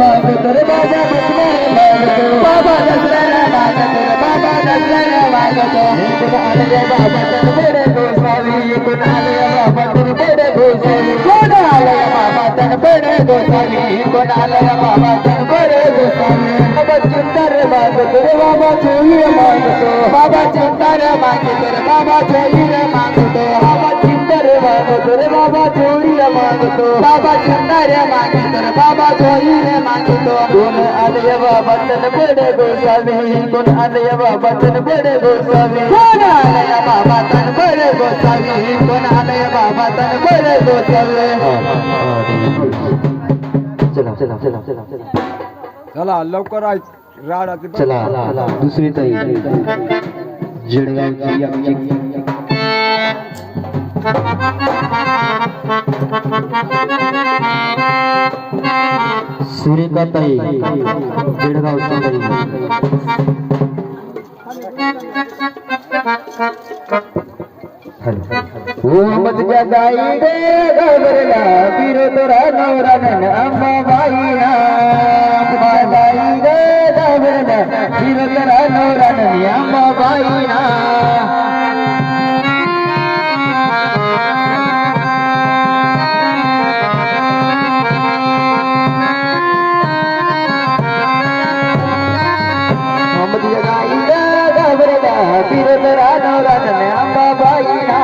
मागतो रे माझ्या बसणार मागतो बाबा दसऱ्याला मागतो रे बाबा दसऱ्याला मागतो कोण आले बाबा तर बडे गोसावी कोण आले बाबा तर बडे गोसावी कोण आले बाबा तर बडे गोसावी कोण आले बाबा तर बडे गोसावी बाबा चिंतार मागतो रे बाबा चोई मागतो बाबा चिंतार मागतो रे बाबा चोई मागतो बाबा चिंतार मागतो रे बाबा चोई मागतो बाबा चिंतार मागतो रे बाबा चोई मागतो कोण आले बाबा तर बडे गोसावी कोण आले बाबा तर बडे गोसावी कोण आले बाबा तर बडे गोसावी कोण आले बाबा तर बडे गोसावी चला चला चला चला चला चला लवकर राडा चला चला दुसरी ताई जळगावची आमची सुरेखा ताई जळगावची ओ मधल्या गाई रे गबरला बिरोतरा नवरान अंबाबाई ना मधल्या गाई रे गबरला बिरोतरा नवरान अंबाबाई ना मधल्या गाई रे गबरला बिरोतरा नवरान अंबाबाई ना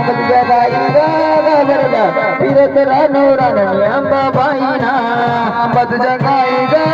मधल्या गाई रे गबरला बिरोतरा नवरान अंबाबाई ना मधल्या गाई रे